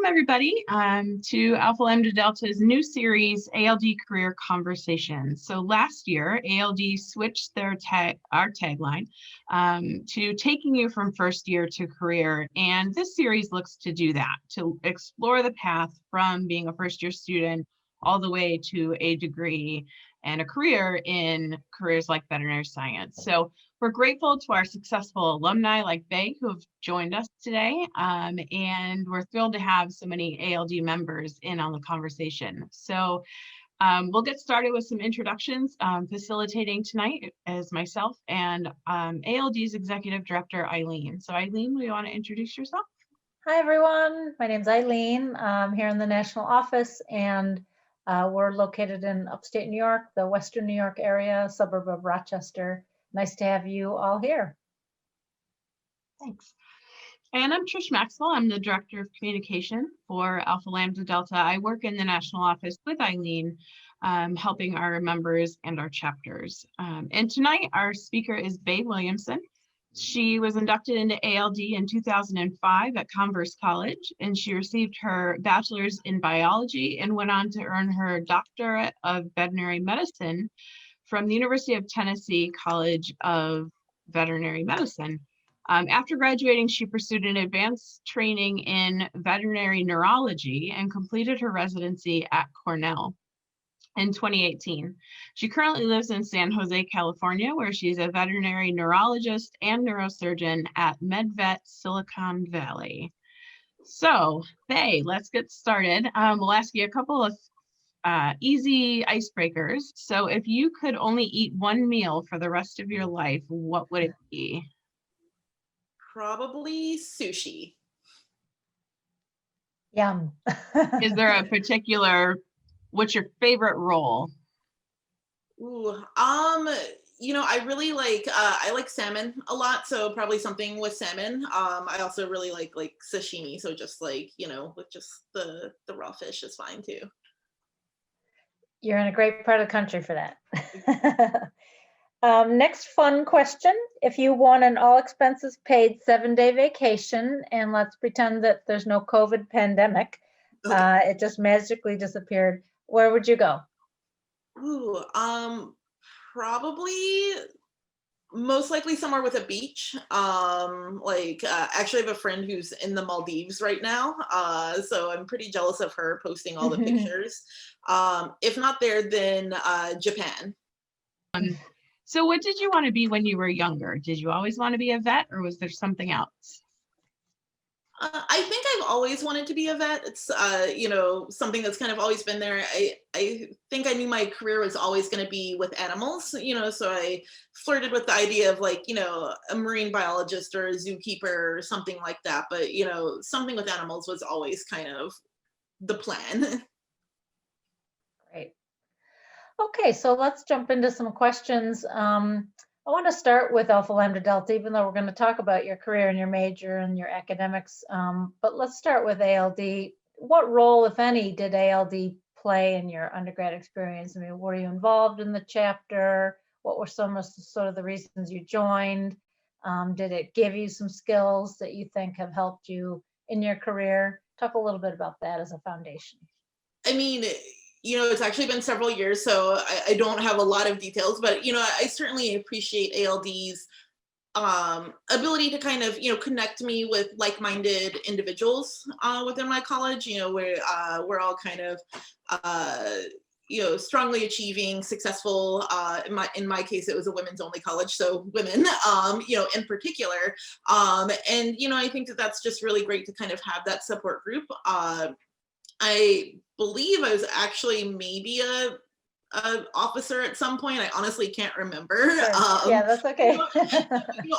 Welcome everybody to Alpha Lambda Delta's new series, ALD Career Conversations. So last year, ALD switched our tagline to taking you from first year to career. And this series looks to do that, to explore the path from being a first year student all the way to a degree and a career in careers like veterinary science. So we're grateful to our successful alumni like Baye who have joined us today, and we're thrilled to have so many ALD members in on the conversation. So we'll get started with some introductions. Facilitating tonight is myself and ALD's Executive Director, Eileen. So Eileen, do you want to introduce yourself? Hi everyone, my name's Eileen. I'm here in the national office, and we're located in upstate New York, the Western New York area, suburb of Rochester. Nice to have you all here. Thanks. And I'm Trish Maxwell. I'm the Director of Communication for Alpha Lambda Delta. I work in the national office with Eileen, helping our members and our chapters. And tonight, our speaker is Baye Williamson. She was inducted into ALD in 2005 at Converse College, and she received her bachelor's in biology and went on to earn her doctorate of veterinary medicine from the University of Tennessee College of Veterinary Medicine. After graduating, she pursued an advanced training in veterinary neurology and completed her residency at Cornell in 2018. She currently lives in San Jose, California, where she's a veterinary neurologist and neurosurgeon at MedVet Silicon Valley. So, Baye, let's get started. We'll ask you a couple of easy icebreakers. So if you could only eat one meal for the rest of your life, what would it be? Probably sushi. Yum. Is there a particular, what's your favorite roll? Ooh, I really like I like salmon a lot, so probably something with salmon. I also really like sashimi, so just with just the raw fish is fine too. You're in a great part of the country for that. Next fun question. If you won an all expenses paid 7-day vacation, and let's pretend that there's no COVID pandemic, okay. It just magically disappeared, where would you go? Ooh, probably most likely somewhere with a beach. Actually I have a friend who's in the Maldives right now. So I'm pretty jealous of her posting all the pictures. If not there, then Japan. So what did you want to be when you were younger? Did you always want to be a vet, or was there something else? I think I've always wanted to be a vet. It's, something that's kind of always been there. I think I knew my career was always going to be with animals, so I flirted with the idea of a marine biologist or a zookeeper or something like that. But, something with animals was always kind of the plan. Great. Okay, so let's jump into some questions. I want to start with Alpha Lambda Delta, even though we're going to talk about your career and your major and your academics. But let's start with ALD. What role, if any, did ALD play in your undergrad experience? I mean, were you involved in the chapter? What were some of the reasons you joined? Did it give you some skills that you think have helped you in your career? Talk a little bit about that as a foundation. I mean, it's actually been several years, so I don't have a lot of details, but, I certainly appreciate ALD's ability to kind of, connect me with like-minded individuals within my college, where we're all kind of, strongly achieving, successful. In my case, it was a women's only college, so women, in particular. And, I think that that's just really great to kind of have that support group. I believe I was actually maybe a officer at some point. I honestly can't remember. Sure. Yeah, that's okay.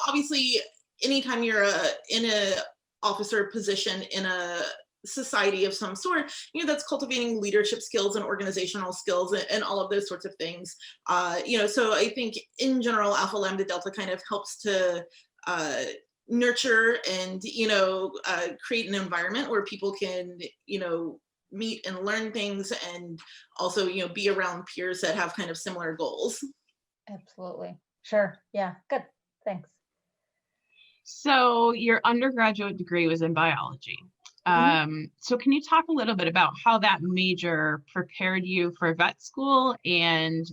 Obviously, anytime you're in a officer position in a society of some sort, that's cultivating leadership skills and organizational skills and all of those sorts of things. So I think in general, Alpha Lambda Delta kind of helps to nurture and, create an environment where people can, meet and learn things, and also, be around peers that have kind of similar goals. Absolutely. Sure. Yeah. Good. Thanks. So your undergraduate degree was in biology. So can you talk a little bit about how that major prepared you for vet school? And,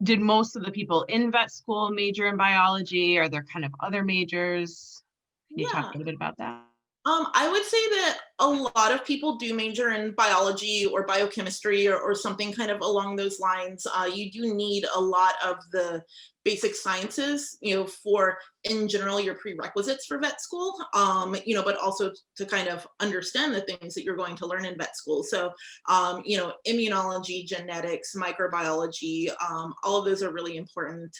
did most of the people in vet school major in biology? Are there kind of other majors? Can you talk a Yeah. little bit about that? I would say that a lot of people do major in biology or biochemistry or something kind of along those lines. You do need a lot of the basic sciences, for in general your prerequisites for vet school, but also to kind of understand the things that you're going to learn in vet school. So, immunology, genetics, microbiology, all of those are really important.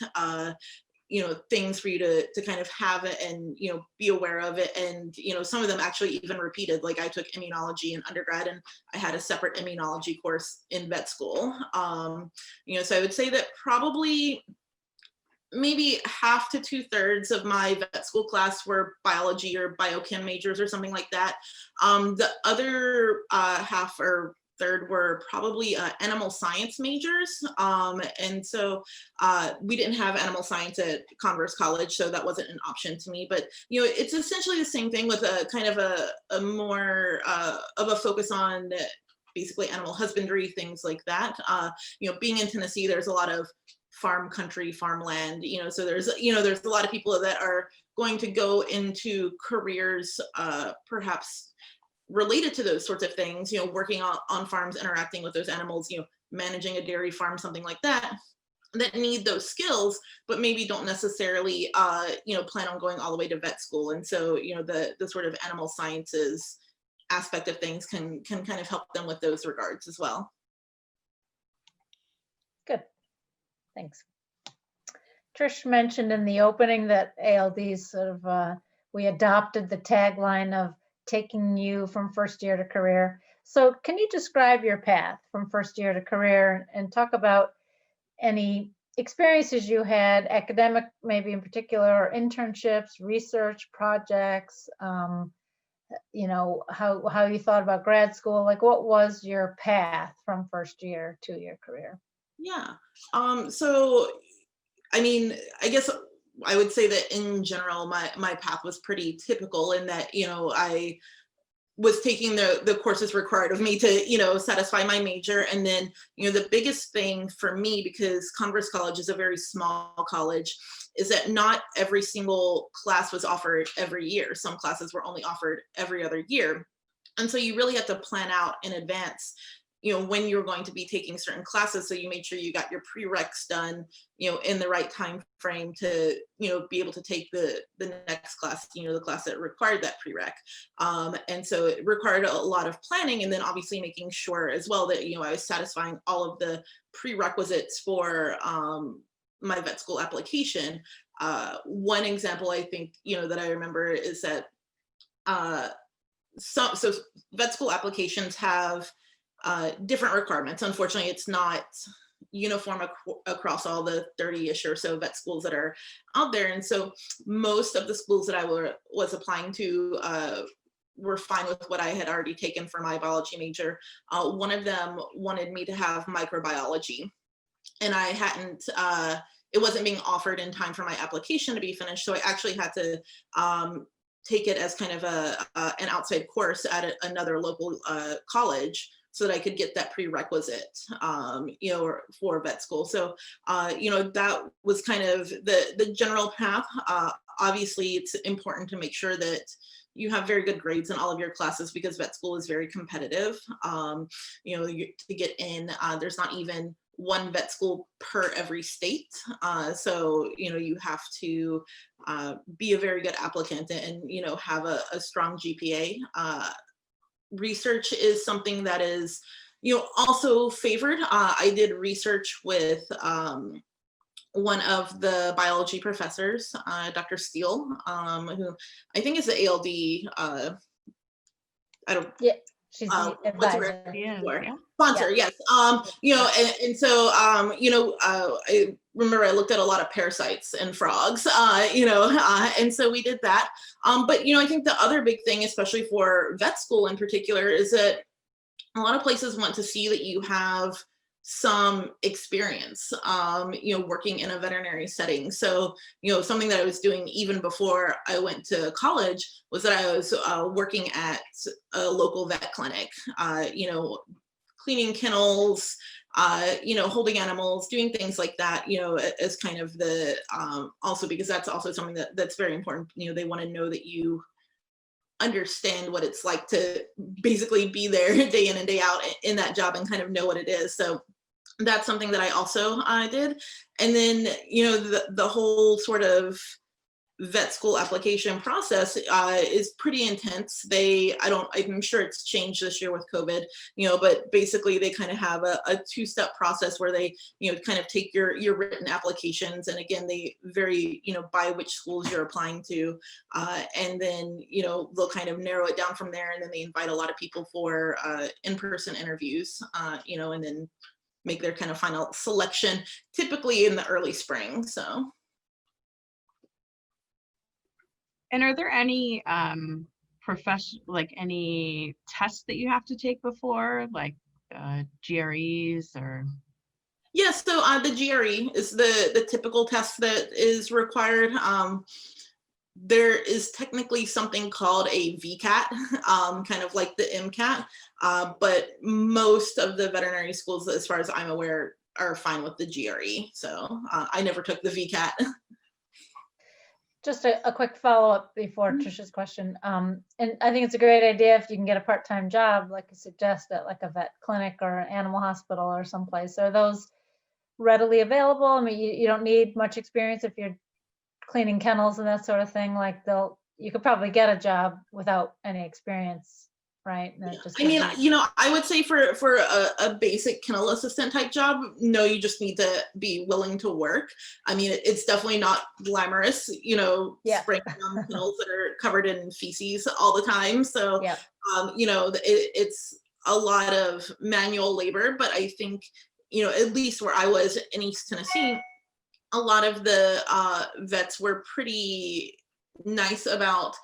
Things for you to kind of have it and, be aware of it. And, some of them actually even repeated, like I took immunology in undergrad and I had a separate immunology course in vet school. So I would say that probably maybe half to 2/3 of my vet school class were biology or biochem majors or something like that. The other half or third were probably animal science majors. And so we didn't have animal science at Converse College, so that wasn't an option to me. But, it's essentially the same thing with a kind of a more of a focus on basically animal husbandry, things like that. Being in Tennessee, there's a lot of farm country, farmland, so there's a lot of people that are going to go into careers perhaps related to those sorts of things, working on farms, interacting with those animals, managing a dairy farm, something like that, that need those skills, but maybe don't necessarily, plan on going all the way to vet school. And so, the sort of animal sciences aspect of things can kind of help them with those regards as well. Good, thanks. Trish mentioned in the opening that ALD's sort of, we adopted the tagline of taking you from first year to career. So can you describe your path from first year to career and talk about any experiences you had, academic maybe in particular, or internships, research projects, how you thought about grad school, like what was your path from first year to your career? Yeah. So, I mean, I guess I would say that in general, my path was pretty typical in that, I was taking the courses required of me to, satisfy my major. And then, the biggest thing for me, because Converse College is a very small college, is that not every single class was offered every year. Some classes were only offered every other year. And so you really have to plan out in advance, when you're going to be taking certain classes. So you made sure you got your prereqs done, in the right time frame to, be able to take the next class, the class that required that prereq. And so it required a lot of planning, and then obviously making sure as well that, I was satisfying all of the prerequisites for my vet school application. One example I think, that I remember is that so vet school applications have different requirements. Unfortunately, it's not uniform across all the 30-ish or so vet schools that are out there. And so most of the schools that I was applying to were fine with what I had already taken for my biology major. One of them wanted me to have microbiology, and I hadn't, it wasn't being offered in time for my application to be finished. So I actually had to take it as kind of an outside course at another local college, so that I could get that prerequisite, for vet school. So, that was kind of the general path. Obviously, it's important to make sure that you have very good grades in all of your classes, because vet school is very competitive. To get in, there's not even one vet school per every state. So, you have to be a very good applicant and, have a strong GPA. Research is something that is, also favored. I did research with one of the biology professors, Dr. Steele, who I think is the ALD, Yeah, she's the what's the advisor. word? Yeah. Sponsor, yes. And so, I remember I looked at a lot of parasites and frogs, and so we did that. But, I think the other big thing, especially for vet school in particular, is that a lot of places want to see that you have some experience, working in a veterinary setting. So, something that I was doing even before I went to college was that I was working at a local vet clinic, cleaning kennels, holding animals, doing things like that, as kind of the, also because that's also something that's very important. They want to know that you understand what it's like to basically be there day in and day out in that job and kind of know what it is. So that's something that I also did. And then, the whole sort of vet school application process is pretty intense. I'm sure it's changed this year with COVID, but basically they kind of have a two-step process where they, kind of take your written applications. And again, they vary, by which schools you're applying to. And then, they'll kind of narrow it down from there. And then they invite a lot of people for in-person interviews, and then make their kind of final selection, typically in the early spring. So. And are there any any tests that you have to take before, like GREs or? Yes, so the GRE is the typical test that is required. There is technically something called a VCAT, kind of like the MCAT, but most of the veterinary schools, as far as I'm aware, are fine with the GRE. So I never took the VCAT. Just a quick follow-up before Trisha's question. And I think it's a great idea if you can get a part-time job, like you suggest, at like a vet clinic or an animal hospital or someplace. Are those readily available? I mean, you don't need much experience if you're cleaning kennels and that sort of thing. Like you could probably get a job without any experience, right? And I mean, I would say for a basic kennel assistant type job, no, you just need to be willing to work. I mean, it's definitely not glamorous, spraying down kennels that are covered in feces all the time. So, it's a lot of manual labor, but I think, at least where I was in East Tennessee, a lot of the vets were pretty nice about,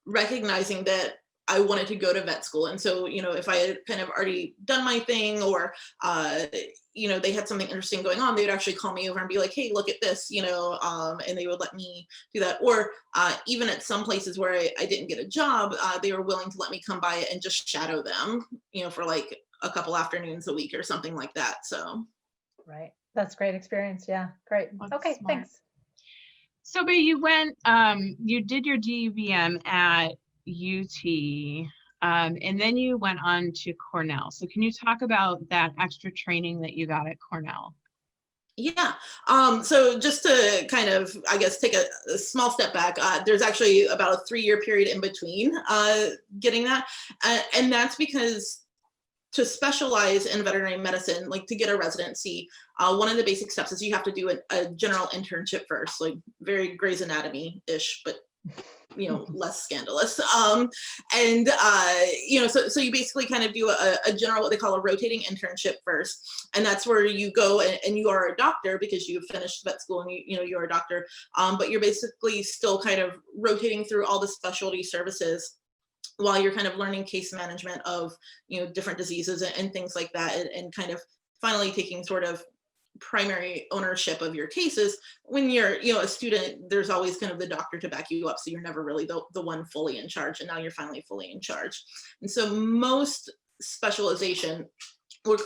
recognizing that I wanted to go to vet school. And so, if I had kind of already done my thing or, they had something interesting going on, they would actually call me over and be like, hey, look at this, and they would let me do that. Or even at some places where I didn't get a job, they were willing to let me come by and just shadow them, for like a couple afternoons a week or something like that. So. Right. That's great experience. Yeah. Great. That's okay. Smart. Thanks. So, but you went, you did your DVM at UT, and then you went on to Cornell. So can you talk about that extra training that you got at Cornell? Yeah. So just to kind of, I guess, take a small step back, there's actually about a 3-year period in between getting that. And that's because to specialize in veterinary medicine, like to get a residency, one of the basic steps is you have to do a general internship first, like very Grey's Anatomy-ish, but less scandalous. So you basically kind of do a general, what they call a rotating internship first. And that's where you go and you are a doctor because you've finished vet school and you're a doctor. But you're basically still kind of rotating through all the specialty services while you're kind of learning case management of, different diseases and things like that, and kind of finally taking sort of primary ownership of your cases. When you're, a student, there's always kind of the doctor to back you up. So you're never really the one fully in charge. And now you're finally fully in charge. And so most specialization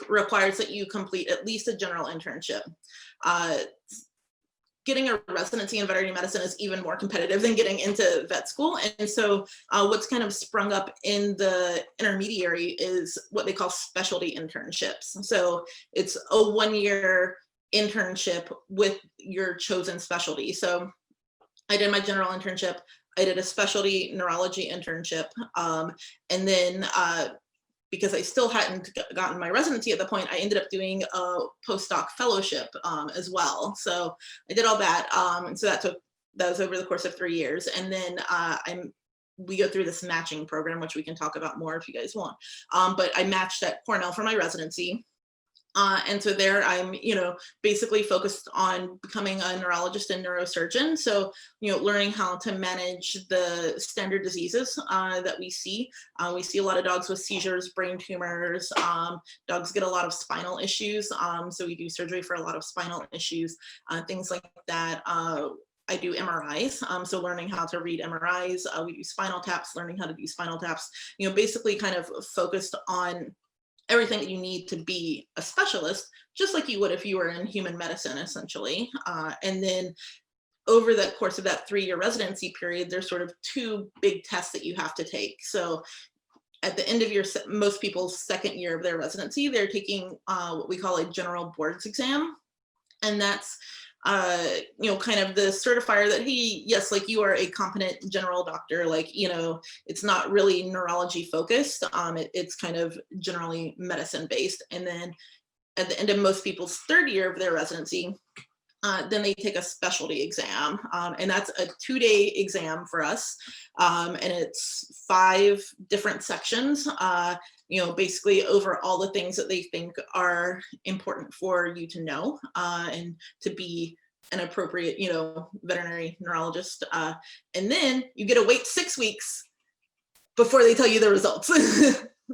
requires that you complete at least a general internship. Getting a residency in veterinary medicine is even more competitive than getting into vet school. And so what's kind of sprung up in the intermediary is what they call specialty internships. So it's a 1-year internship with your chosen specialty. So I did my general internship. I did a specialty neurology internship. And then because I still hadn't gotten my residency at the point, I ended up doing a postdoc fellowship as well. So I did all that. And so that was over the course of 3 years. And then we go through this matching program, which we can talk about more if you guys want. But I matched at Cornell for my residency. And so there I'm, basically focused on becoming a neurologist and neurosurgeon. So, learning how to manage the standard diseases that we see. We see a lot of dogs with seizures, brain tumors. Dogs get a lot of spinal issues. So we do surgery for a lot of spinal issues, things like that. I do MRIs, so learning how to read MRIs. We do spinal taps, learning how to do spinal taps, basically kind of focused on everything that you need to be a specialist, just like you would if you were in human medicine, essentially. And then over the course of that 3-year residency period, there's sort of 2 big tests that you have to take. So at the end of most people's second year of their residency, they're taking what we call a general boards exam. And that's kind of the certifier that, hey, yes, like you are a competent general doctor, like, it's not really neurology focused. It's kind of generally medicine based. And then at the end of most people's 3rd year of their residency, then they take a specialty exam. And that's a 2-day exam for us. And it's 5 different sections, basically over all the things that they think are important for you to know and to be an appropriate, veterinary neurologist. And then you get to wait 6 weeks before they tell you the results.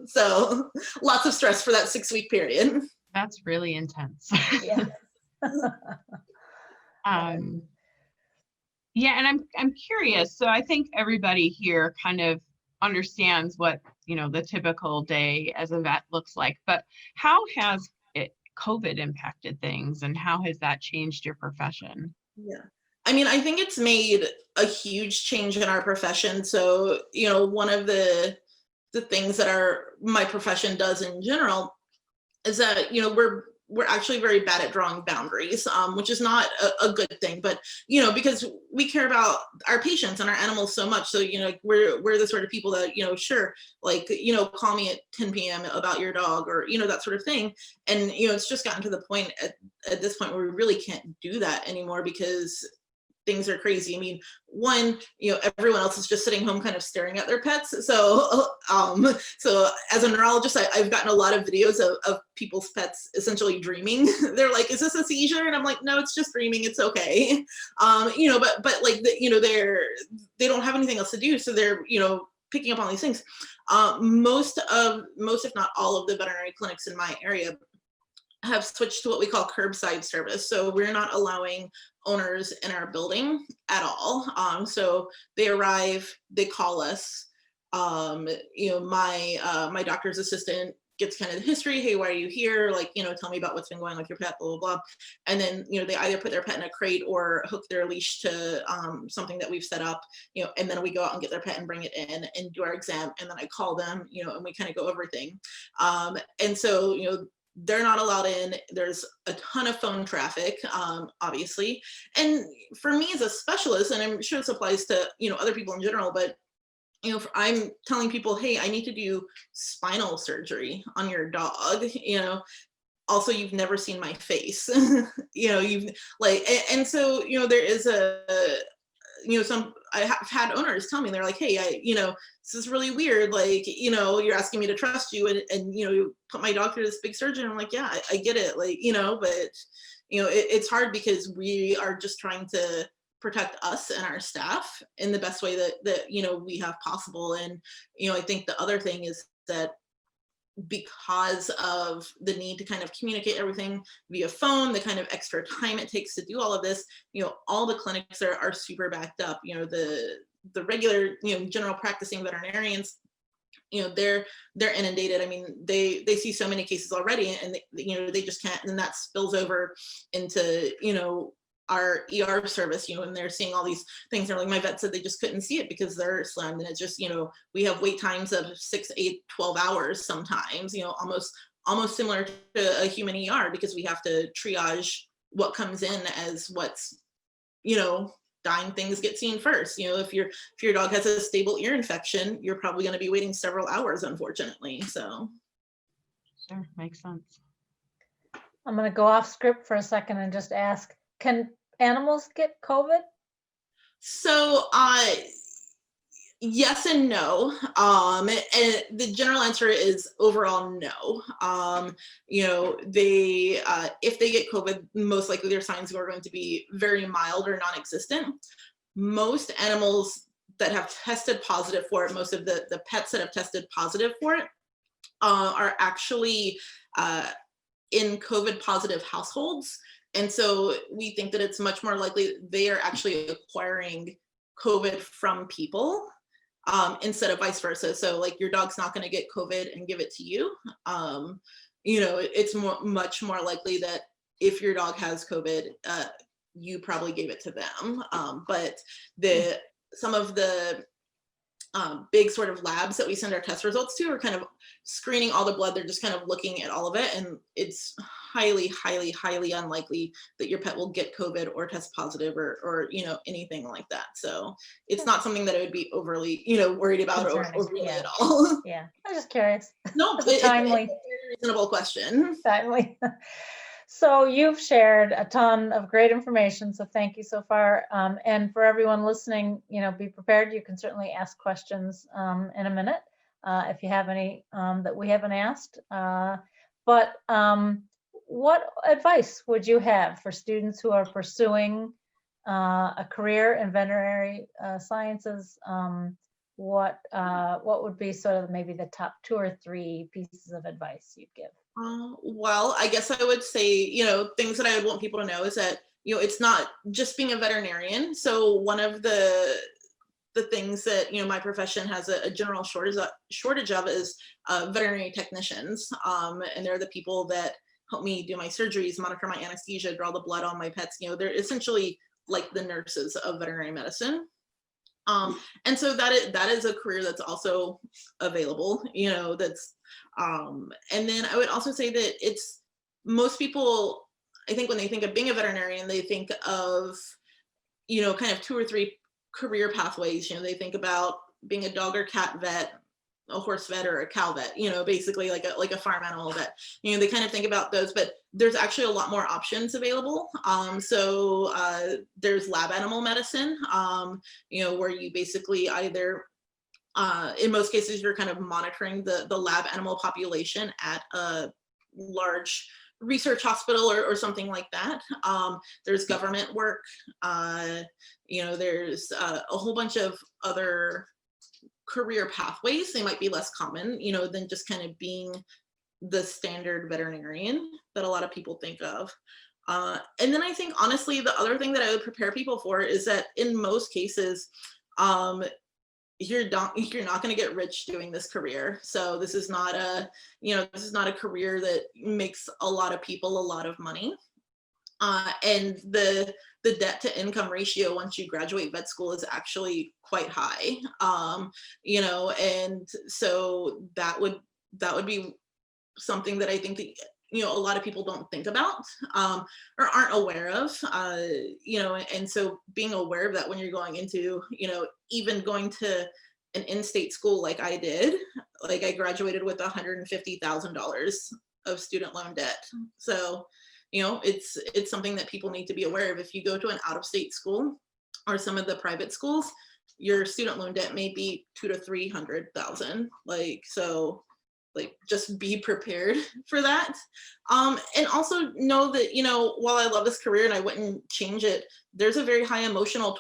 So lots of stress for that 6-week period. That's really intense. Yeah. Yeah, and I'm curious. So I think everybody here kind of understands what, the typical day as a vet looks like, but how has COVID impacted things, and how has that changed your profession? Yeah. I mean, I think it's made a huge change in our profession. So, one of the things that my profession does in general is that, we're actually very bad at drawing boundaries, which is not a good thing, but, because we care about our patients and our animals so much. So, we're the sort of people that, sure, like, call me at 10 p.m. about your dog, or, that sort of thing. And, it's just gotten to the point at this point where we really can't do that anymore because things are crazy. I mean, one, everyone else is just sitting home kind of staring at their pets. So, so as a neurologist, I've gotten a lot of videos of people's pets essentially dreaming. They're like, is this a seizure? And I'm like, no, it's just dreaming. It's okay. But like, they don't have anything else to do. So they're, picking up on these things. Most, if not all of the veterinary clinics in my area have switched to what we call curbside service. So we're not allowing owners in our building at all. So they arrive, they call us. My doctor's assistant gets kind of the history. Hey, why are you here? Like, tell me about what's been going on with your pet, blah, blah, blah. And then, they either put their pet in a crate or hook their leash to something that we've set up, and then we go out and get their pet and bring it in and do our exam. And then I call them, and we kind of go over everything. And so, they're not allowed in. There's a ton of phone traffic, obviously. And for me as a specialist, and I'm sure this applies to, other people in general, but, I'm telling people, hey, I need to do spinal surgery on your dog, also, you've never seen my face, you've like, and so, there is I have had owners tell me, they're like, hey, this is really weird. Like, you're asking me to trust you and you put my dog through this big surgery. And I'm like, yeah, I get it. Like, but, it's hard because we are just trying to protect us and our staff in the best way that we have possible. And, I think the other thing is that because of the need to kind of communicate everything via phone, the kind of extra time it takes to do all of this, all the clinics are super backed up. The regular, general practicing veterinarians, they're inundated. I mean, they see so many cases already, and they just can't, and that spills over into, our ER service, and they're seeing all these things. They're like, my vet said they just couldn't see it because they're slammed. And it's just, we have wait times of 6, 8, 12 hours sometimes, almost similar to a human ER, because we have to triage what comes in as what's, dying things get seen first. If your dog has a stable ear infection, you're probably going to be waiting several hours, unfortunately. So. Sure, makes sense. I'm going to go off script for a second and just ask, can animals get COVID? So, Yes and no. And the general answer is overall no. They if they get COVID, most likely their signs are going to be very mild or non-existent. Most animals that have tested positive for it, most of the pets that have tested positive for it, are actually in COVID positive households. And so we think that it's much more likely they are actually acquiring COVID from people, instead of vice versa. So like your dog's not going to get COVID and give it to you. It's much more likely that if your dog has COVID, you probably gave it to them. But some of the big sort of labs that we send our test results to are kind of screening all the blood. They're just kind of looking at all of it, and it's highly, highly, highly unlikely that your pet will get COVID or test positive or anything like that. So it's not something that I would be overly worried about or really at all. Yeah, I'm just curious. No, It's a timely, it's a very reasonable question. timely. So you've shared a ton of great information, so thank you so far. And for everyone listening, be prepared. You can certainly ask questions in a minute if you have any that we haven't asked. But what advice would you have for students who are pursuing a career in veterinary sciences? What would be sort of maybe the top 2 or 3 pieces of advice you'd give? Well, I guess I would say, things that I would want people to know is that, it's not just being a veterinarian. So one of the things that, my profession has a general shortage of is veterinary technicians. And they're the people that help me do my surgeries, monitor my anesthesia, draw the blood on my pets. They're essentially like the nurses of veterinary medicine. And so that is a career that's also available, that's and then I would also say that it's most people, I think when they think of being a veterinarian, they think of, kind of 2 or 3 career pathways. They think about being a dog or cat vet, a horse vet, or a cow vet, basically like a farm animal vet. They kind of think about those, but there's actually a lot more options available. So there's lab animal medicine, where you basically either in most cases, you're kind of monitoring the lab animal population at a large research hospital or something like that. There's government work. There's a whole bunch of other career pathways. They might be less common, than just kind of being the standard veterinarian that a lot of people think of. And then I think, honestly, the other thing that I would prepare people for is that in most cases, you're not going to get rich doing this career. So this is not a career that makes a lot of people a lot of money. And the debt to income ratio once you graduate vet school is actually quite high. And so that would be something that I think that a lot of people don't think about or aren't aware of. And so being aware of that when you're going into even going to an in-state school like I did, like I graduated with $150,000 of student loan debt. So it's something that people need to be aware of. If you go to an out-of-state school or some of the private schools, your student loan debt may be $200,000 to $300,000. Just be prepared for that. And also know that, while I love this career and I wouldn't change it, there's a very high emotional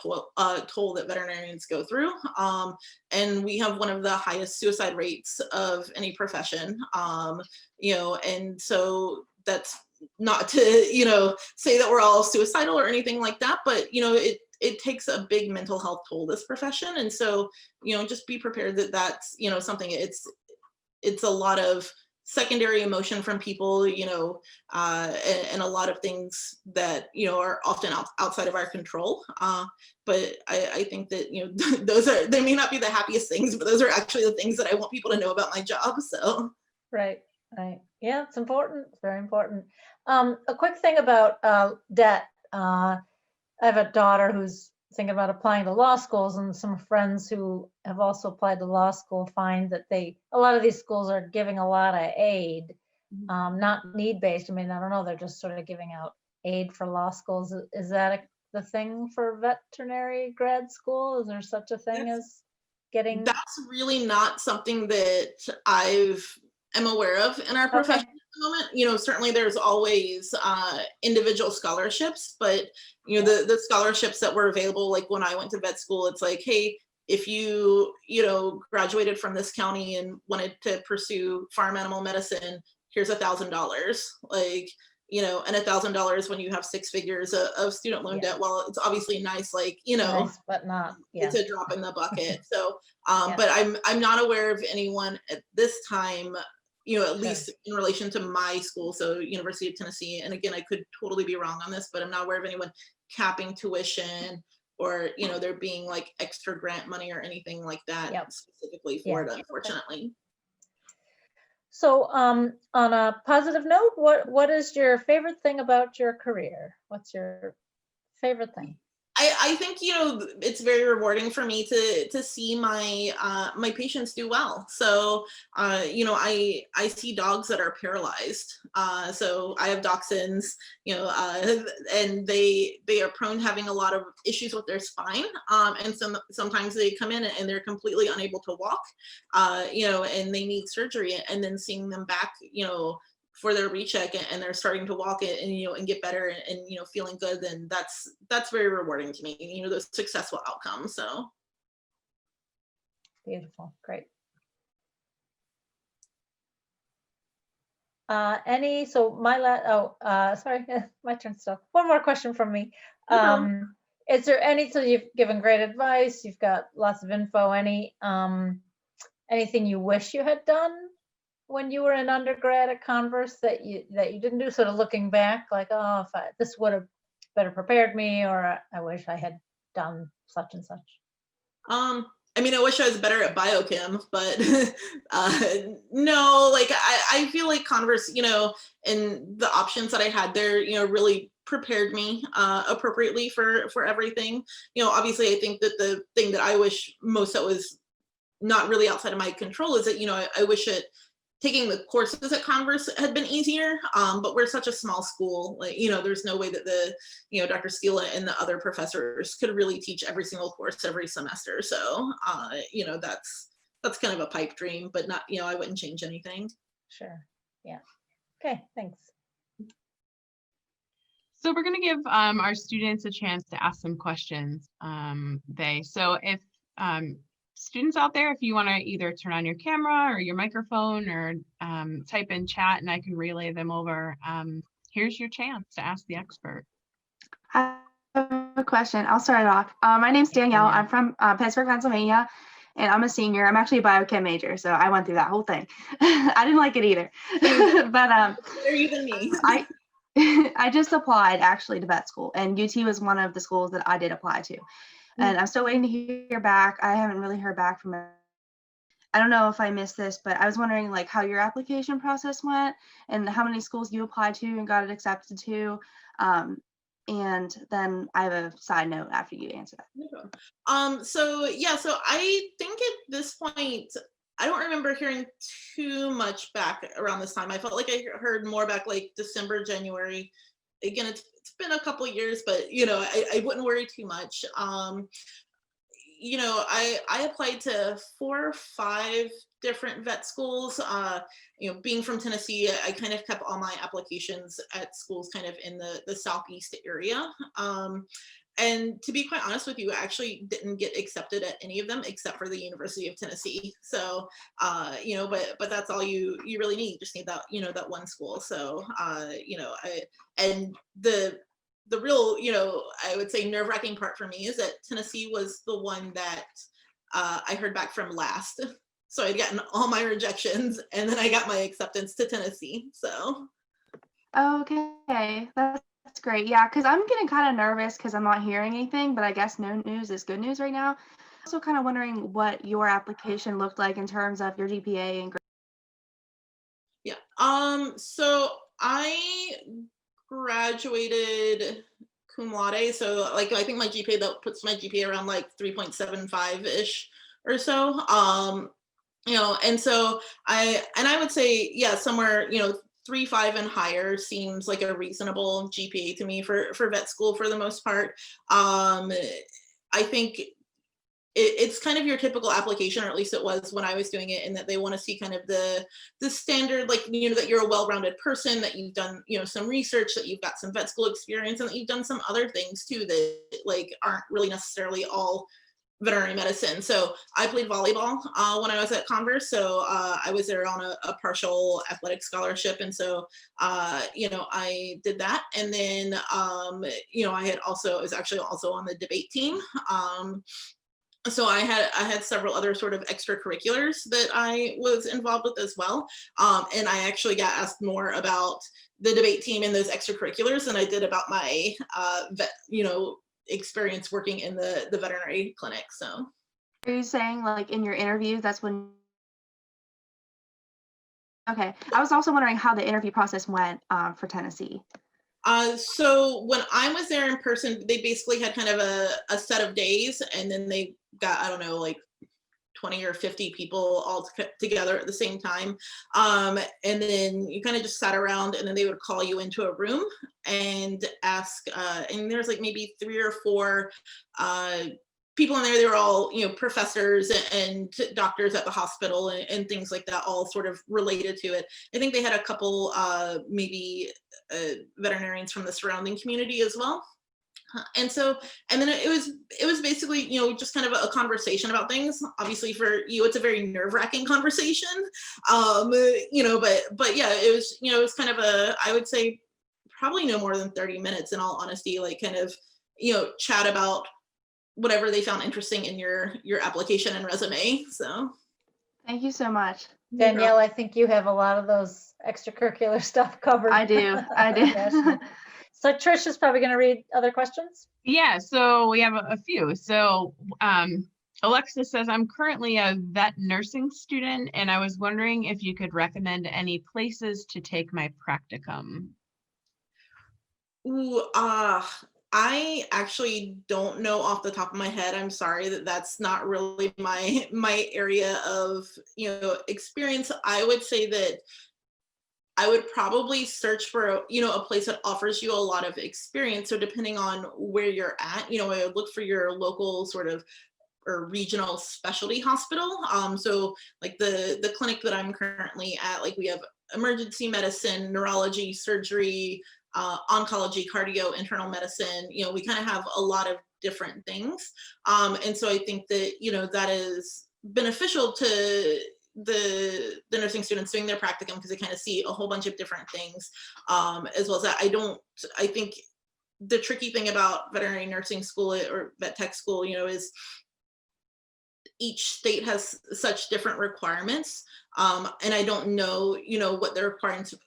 toll that veterinarians go through. And we have one of the highest suicide rates of any profession. And so that's not to, say that we're all suicidal or anything like that, but, it takes a big mental health toll, this profession. And so, just be prepared that that's, something it's a lot of secondary emotion from people, and a lot of things that, are often outside of our control. But I think that, they may not be the happiest things, but those are actually the things that I want people to know about my job. So. Right. Yeah, it's important. It's very important. A quick thing about debt. I have a daughter who's thinking about applying to law schools, and some friends who have also applied to law school find that a lot of these schools are giving a lot of aid, not need-based. I don't know, they're just sort of giving out aid for law schools. Is that the thing for veterinary grad school? Is there such a thing as? getting? That's really not something that am aware of in our profession at the moment. You know, certainly there's always individual scholarships, but you know, the scholarships that were available, like when I went to vet school, it's like, hey, if you graduated from this county and wanted to pursue farm animal medicine, here's $1,000. Like, you know, and $1,000 when you have 6 figures of student loan debt. Well, it's obviously nice, like, you know, Nice, but not, it's a drop in the bucket. So, Yeah. but I'm not aware of anyone at this time, you know, at Sure. least in relation to my school, so University of Tennessee. And again, I could totally be wrong on this, but I'm not aware of anyone capping tuition or, you know, there being like extra grant money or anything like that specifically for it, unfortunately. So on a positive note, what is your favorite thing about your career? What's your favorite thing? I think, you know, it's very rewarding for me to see my my patients do well. So, you know, I see dogs that are paralyzed. So I have dachshunds, you know, and they are prone to having a lot of issues with their spine. And sometimes they come in and they're completely unable to walk, you know, and they need surgery. And then seeing them back, you know, for their recheck and they're starting to walk it and you know and get better and you know feeling good, then that's very rewarding to me, you know, those successful outcomes. So Beautiful, great. Sorry, my turn still. One more question from me. Is there so you've given great advice, you've got lots of info, anything you wish you had done when you were in undergrad at Converse that you didn't do, sort of looking back, like, oh, this would have better prepared me, or I wish I had done such and such? I mean, I wish I was better at biochem, but no, like I feel like Converse, you know, and the options that I had there, you know, really prepared me appropriately for everything. You know, obviously I think that the thing that I wish most that was not really outside of my control is that, you know, I wish taking the courses at Converse had been easier, but we're such a small school, like, you know, there's no way that you know, Dr. Skila and the other professors could really teach every single course every semester. So, you know, that's kind of a pipe dream, but not, you know, I wouldn't change anything. Sure, yeah. Okay, thanks. So we're going to give our students a chance to ask some questions, So if students out there, if you want to either turn on your camera or your microphone or type in chat and I can relay them over, here's your chance to ask the expert. I have a question. I'll start it off. My name's Danielle. I'm from Pittsburgh, Pennsylvania, and I'm a senior. I'm actually a biochem major, so I went through that whole thing. I didn't like it either. But Better you than me. I just applied actually to vet school, and UT was one of the schools that I did apply to. And I'm still waiting to hear back. I haven't really heard back from it. I don't know if I missed this, but I was wondering like how your application process went and how many schools you applied to and got it accepted to. And then I have a side note after you answer that. So yeah, so I think at this point, I don't remember hearing too much back around this time. I felt like I heard more back like December, January. Again, it's been a couple of years, but you know, I wouldn't worry too much. You know, I applied to 4 or 5 different vet schools. You know, being from Tennessee, I kind of kept all my applications at schools kind of in the Southeast area. And to be quite honest with you, I actually didn't get accepted at any of them except for the University of Tennessee. So, you know, but that's all you really need. You just need that, you know, that one school. So, you know, and the real, you know, I would say nerve-wracking part for me is that Tennessee was the one that I heard back from last. So I'd gotten all my rejections and then I got my acceptance to Tennessee. So. Okay, that's great. Yeah, because I'm getting kind of nervous because I'm not hearing anything, but I guess no news is good news right now. Also kind of wondering what your application looked like in terms of your GPA and grade. Yeah, so I graduated cum laude. So like, I think my GPA, that puts my GPA around like 3.75-ish or so. You know, and so I would say, yeah, somewhere, you know, 3.5 and higher seems like a reasonable GPA to me for vet school for the most part. I think it's kind of your typical application, or at least it was when I was doing it, in that they want to see kind of the standard, like, you know, that you're a well-rounded person, that you've done, you know, some research, that you've got some vet school experience, and that you've done some other things too that like aren't really necessarily all veterinary medicine. So I played volleyball when I was at Converse. So I was there on a partial athletic scholarship. And so, you know, I did that. And then, you know, I was actually also on the debate team. So I had several other sort of extracurriculars that I was involved with as well. And I actually got asked more about the debate team and those extracurriculars than I did about my vet, you know, experience working in the veterinary clinic. So Are you saying like in your interview, that's when? Okay. I was also wondering how the interview process went for Tennessee. So when I was there in person, they basically had kind of a set of days, and then they got, I don't know, like 20 or 50 people all together at the same time. And then you kind of just sat around, and then they would call you into a room and ask, and there's like maybe 3 or 4 people in there. They were all, you know, professors and doctors at the hospital and things like that, all sort of related to it. I think they had a couple, maybe veterinarians from the surrounding community as well. And then it was basically, you know, just kind of a conversation about things. Obviously for you, it's a very nerve-wracking conversation, you know, but yeah, it was, you know, it was kind of I would say probably no more than 30 minutes in all honesty, like kind of, you know, chat about whatever they found interesting in your application and resume. So Thank you so much. Danielle, I think you have a lot of those extracurricular stuff covered. I do. Yes. So Trish is probably going to read other questions. Yeah, so we have a few. So Alexa says, I'm currently a vet nursing student, and I was wondering if you could recommend any places to take my practicum. Ooh, I actually don't know off the top of my head. I'm sorry that that's not really my area of, you know, experience. I would say that I would probably search for, you know, a place that offers you a lot of experience. So depending on where you're at, you know, I would look for your local sort of or regional specialty hospital. So like the clinic that I'm currently at, like we have emergency medicine, neurology, surgery, oncology, cardio, internal medicine. You know, we kind of have a lot of different things. And so I think that, you know, that is beneficial to the nursing students doing their practicum, because they kind of see a whole bunch of different things, as well as that. I think the tricky thing about veterinary nursing school or vet tech school, you know, is each state has such different requirements. And I don't know, you know, what the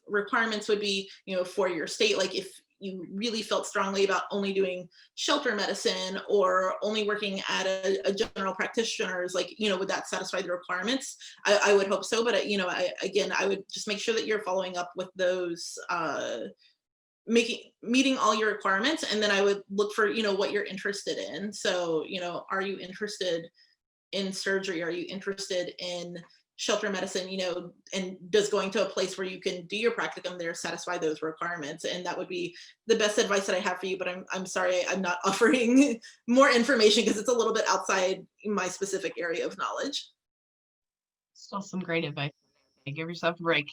requirements would be, you know, for your state. Like if you really felt strongly about only doing shelter medicine or only working at a general practitioner's, like, you know, would that satisfy the requirements? I would hope so. But, you know, I would just make sure that you're following up with those, meeting all your requirements. And then I would look for, you know, what you're interested in. So, you know, are you interested in surgery? Are you interested in shelter medicine, you know, and does going to a place where you can do your practicum there satisfy those requirements? And that would be the best advice that I have for you, but I'm sorry, I'm not offering more information because it's a little bit outside my specific area of knowledge. Still some great advice. Give yourself a break.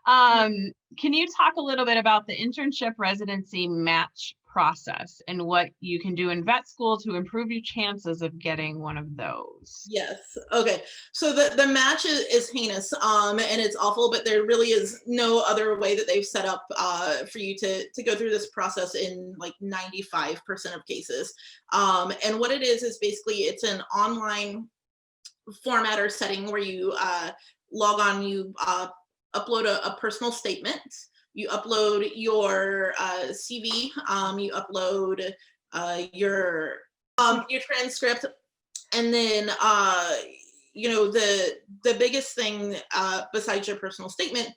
Can you talk a little bit about the internship residency match process and what you can do in vet school to improve your chances of getting one of those? Yes. Okay. So the match is heinous, and it's awful, but there really is no other way that they've set up for you to go through this process in like 95% of cases. And what it is basically it's an online format or setting where you log on, you upload a personal statement, you upload your CV, you upload your transcript, and then you know, the biggest thing besides your personal statement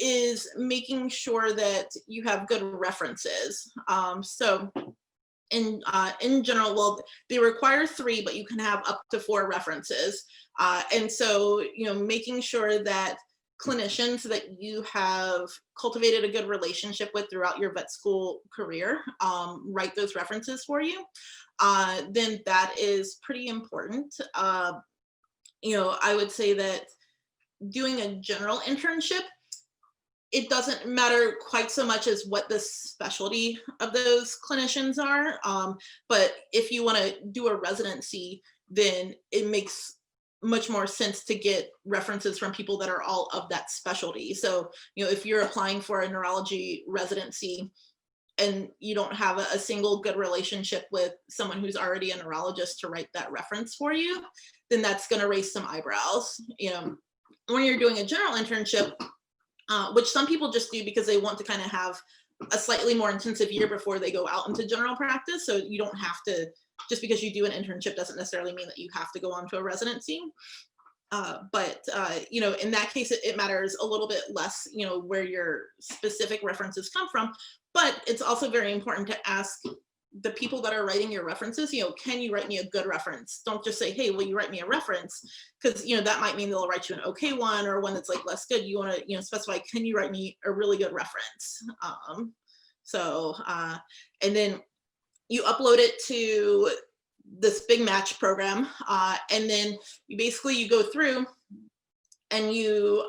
is making sure that you have good references. So in general, well, they require 3, but you can have up to 4 references. And so, you know, making sure that clinicians that you have cultivated a good relationship with throughout your vet school career write those references for you. then that is pretty important. I would say that doing a general internship, it doesn't matter quite so much as what the specialty of those clinicians are. But if you want to do a residency, then it makes much more sense to get references from people that are all of that specialty. So, if you're applying for a neurology residency and you don't have a single good relationship with someone who's already a neurologist to write that reference for you, then that's going to raise some eyebrows. When you're doing a general internship, which some people just do because they want to kind of have a slightly more intensive year before they go out into general practice. So you don't have to, just because you do an internship doesn't necessarily mean that you have to go on to a residency. But in that case, it matters a little bit less, where your specific references come from. But it's also very important to ask the people that are writing your references, can you write me a good reference? Don't just say, hey, will you write me a reference? Because, that might mean they'll write you an okay one, or one that's like less good. You want to, specify, can you write me a really good reference? And then you upload it to this big match program. And then you go through and you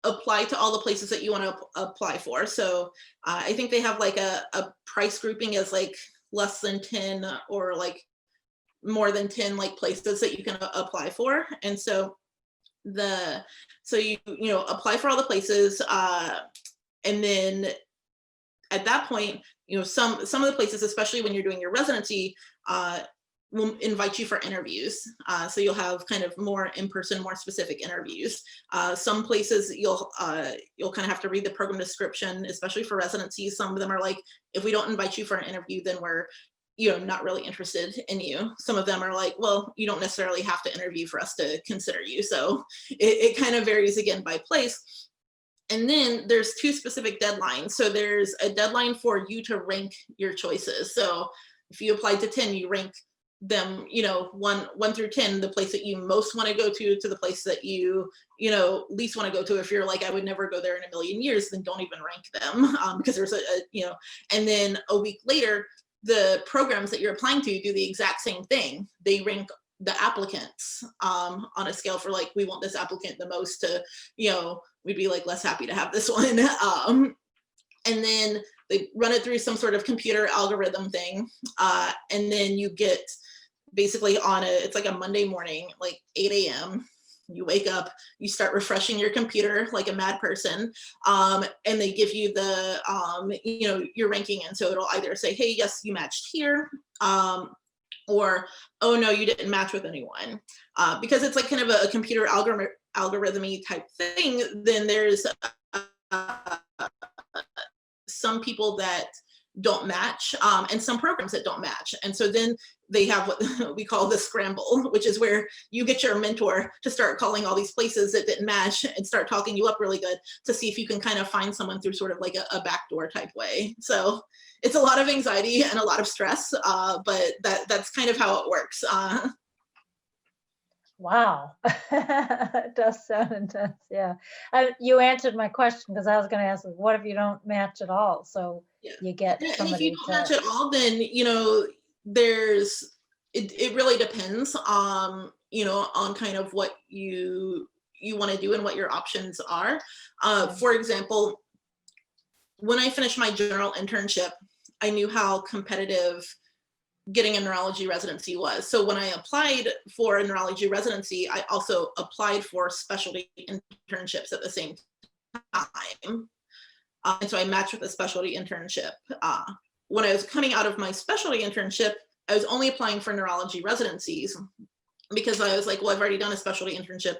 apply to all the places that you want to apply for. So I think they have like a price grouping as like less than 10 or like more than 10 like places that you can apply for. And so you apply for all the places, and then at that point, some of the places, especially when you're doing your residency, will invite you for interviews. So you'll have kind of more in-person, more specific interviews. Some places you'll kind of have to read the program description, especially for residencies. Some of them are like, if we don't invite you for an interview, then we're not really interested in you. Some of them are like, well, you don't necessarily have to interview for us to consider you. So it kind of varies again by place. And then there's two specific deadlines. So there's a deadline for you to rank your choices. So if you applied to 10, you rank them, 1 through 10, the place that you most want to go to the place that you, least want to go to. If you're like, I would never go there in a million years, then don't even rank them, because there's and then a week later, the programs that you're applying to do the exact same thing. They rank the applicants on a scale for like, we want this applicant the most to, we'd be like less happy to have this one. And then they run it through some sort of computer algorithm thing. And then you get basically it's like a Monday morning, like 8 a.m. You wake up, you start refreshing your computer like a mad person. And they give you the, your ranking. And so it'll either say, hey, yes, you matched here. Or, oh no, you didn't match with anyone. Because it's like kind of a computer algorithm-y type thing, then there's some people that don't match, and some programs that don't match. And so then they have what we call the scramble, which is where you get your mentor to start calling all these places that didn't match and start talking you up really good to see if you can kind of find someone through sort of like a backdoor type way. So it's a lot of anxiety and a lot of stress, but that's kind of how it works. Wow, it does sound intense. Yeah, you answered my question, because I was going to ask, what if you don't match at all? So yeah. You get and somebody if you don't match at all, then it really depends on kind of what you want to do and what your options are. For example, when I finished my general internship, I knew how competitive getting a neurology residency was. So when I applied for a neurology residency, I also applied for specialty internships at the same time. And so I matched with a specialty internship. When I was coming out of my specialty internship, I was only applying for neurology residencies because I was like, well, I've already done a specialty internship.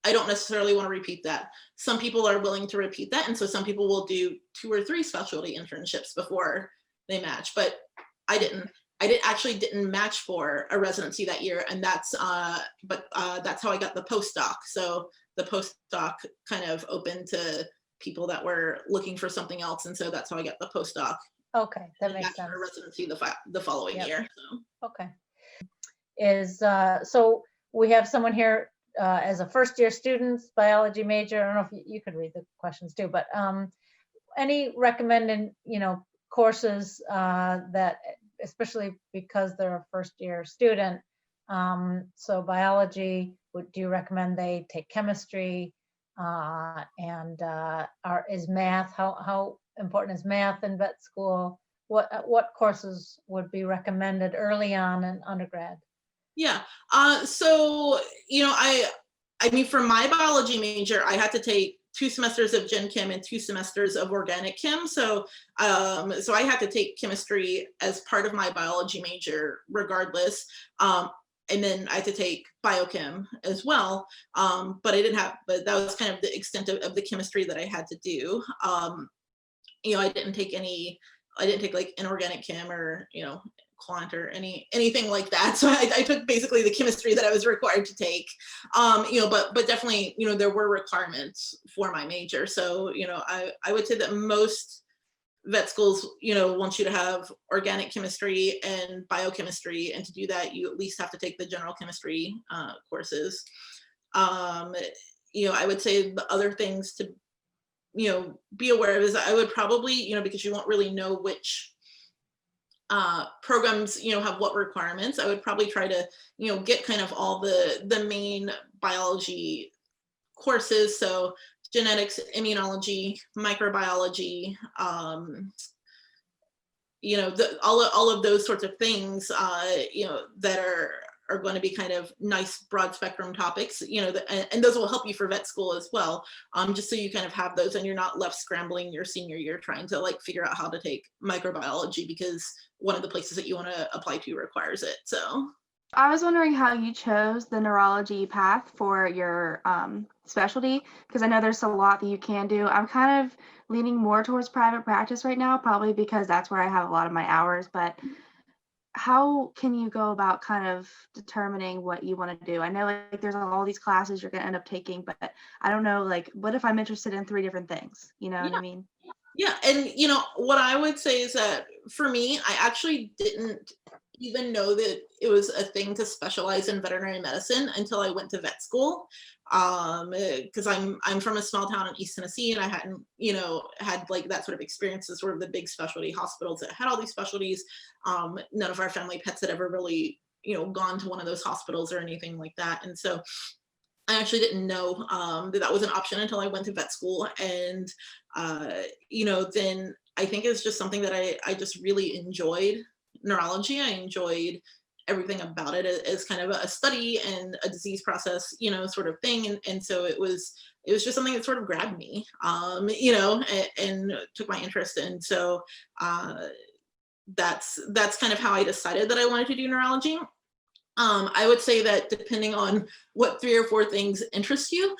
I don't necessarily want to repeat that. Some people are willing to repeat that. And so some people will do 2 or 3 specialty internships before they match, but I didn't. Actually didn't match for a residency that year, and that's how I got the postdoc. So the postdoc kind of opened to people that were looking for something else, and so that's how I got the postdoc. Okay, that makes sense. For residency the following year. So. Okay. So we have someone here as a first-year student, biology major. I don't know if you could read the questions too, but any recommended courses that especially because they're a first year student. So biology, do you recommend they take chemistry? Is math, how important is math in vet school? What courses would be recommended early on in undergrad? Yeah. So, I mean, for my biology major, I had to take 2 semesters of Gen Chem and 2 semesters of Organic Chem. So I had to take chemistry as part of my biology major regardless. And then I had to take biochem as well. But that was kind of the extent of the chemistry that I had to do. I didn't take like inorganic chem or, quant or anything like that. So I took basically the chemistry that I was required to take, but definitely, there were requirements for my major. So, I would say that most vet schools, want you to have organic chemistry and biochemistry. And to do that, you at least have to take the general chemistry courses. I would say the other things to, be aware of is I would probably, because you won't really know which programs, have what requirements, I would probably try to, get kind of all the main biology courses. So genetics, immunology, microbiology, all of those sorts of things, that are going to be kind of nice broad spectrum topics, and those will help you for vet school as well. Just so you kind of have those and you're not left scrambling your senior year trying to like figure out how to take microbiology because one of the places that you want to apply to requires it. So I was wondering how you chose the neurology path for your specialty, because I know there's a lot that you can do. I'm kind of leaning more towards private practice right now, probably because that's where I have a lot of my hours, but how can you go about kind of determining what you want to do? I know like there's all these classes you're going to end up taking, but I don't know, like, what if I'm interested in 3 different things? You know what I mean? Yeah. And, what I would say is that for me, I actually didn't even know that it was a thing to specialize in veterinary medicine until I went to vet school. Because I'm from a small town in East Tennessee, and I hadn't, had like that sort of experience as sort of the big specialty hospitals that had all these specialties. None of our family pets had ever really, gone to one of those hospitals or anything like that. And so I actually didn't know that was an option until I went to vet school. And, then I think it's just something that I just really enjoyed neurology. I enjoyed everything about it as kind of a study and a disease process, sort of thing. And so it was just something that sort of grabbed me, and took my interest. And so that's kind of how I decided that I wanted to do neurology. I would say that depending on what 3 or 4 things interest you,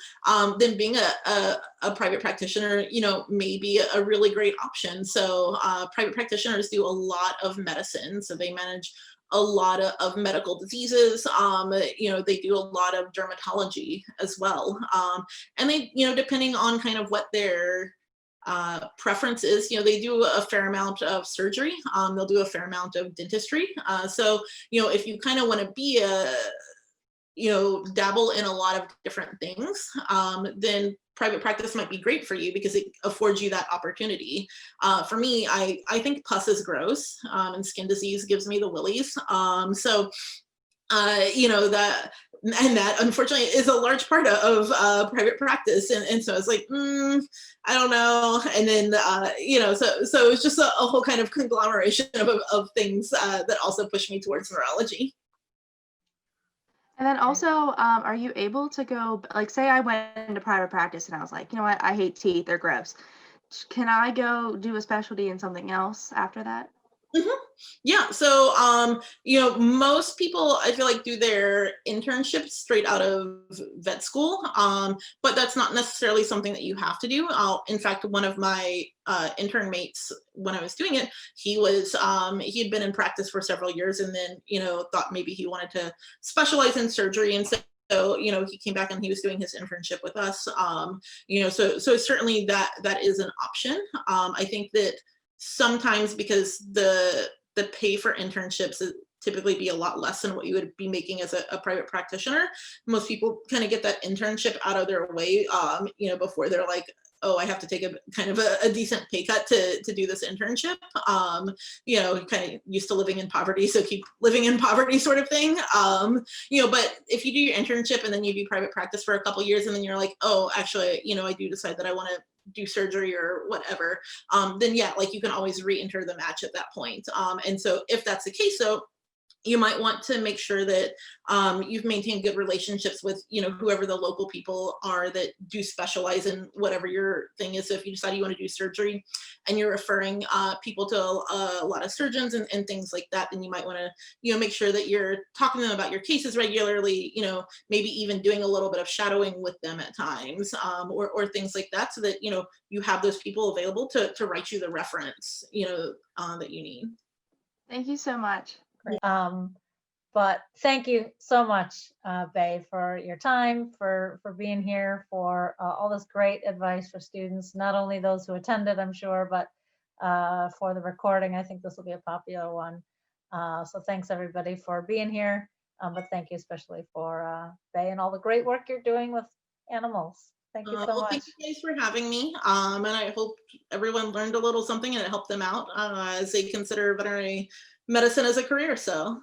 then being a private practitioner, may be a really great option. So private practitioners do a lot of medicine. So they manage a lot of medical diseases. They do a lot of dermatology as well. And they, depending on kind of what their preferences, they do a fair amount of surgery. They'll do a fair amount of dentistry. So, if you kind of want to be dabble in a lot of different things, then private practice might be great for you because it affords you that opportunity. For me, I think pus is gross, and skin disease gives me the willies. That unfortunately is a large part of private practice. And so it's like, I don't know. And then, so it's just a whole kind of conglomeration of things that also push me towards neurology. And then also, are you able to go, like, say I went into private practice and I was like, you know what, I hate teeth, they're gross. Can I go do a specialty in something else after that? Mm-hmm. Yeah. So, most people, I feel like, do their internships straight out of vet school, but that's not necessarily something that you have to do. In fact, one of my intern mates, when I was doing it, he had been in practice for several years, and then, thought maybe he wanted to specialize in surgery. And so, he came back and he was doing his internship with us. So certainly that is an option. I think that sometimes because the pay for internships typically be a lot less than what you would be making as a private practitioner. Most people kind of get that internship out of their way, you know, before they're like, oh, I have to take a kind of a decent pay cut to do this internship. You know, kind of used to living in poverty, so keep living in poverty sort of thing. You know, but if you do your internship and then you do private practice for a couple years and then you're like, oh, actually, you know, I do decide that I want to do surgery or whatever, then yeah, like you can always re-enter the match at that point. And so if that's the case, so you might want to make sure that you've maintained good relationships with, you know, whoever the local people are that do specialize in whatever your thing is. So if you decide you want to do surgery and you're referring people to a lot of surgeons and things like that, then you might want to, you know, make sure that you're talking to them about your cases regularly, you know, maybe even doing a little bit of shadowing with them at times, or things like that, so that, you know, you have those people available to write you the reference, you know, that you need. Thank you so much. But thank you so much, Baye, for your time, for being here, for all this great advice for students, not only those who attended, I'm sure, but for the recording. I think this will be a popular one. So thanks everybody for being here. But thank you especially for Baye and all the great work you're doing with animals. Thank you so Well, much. thank you guys for having me. And I hope everyone learned a little something and it helped them out as they consider veterinary medicine as a career. So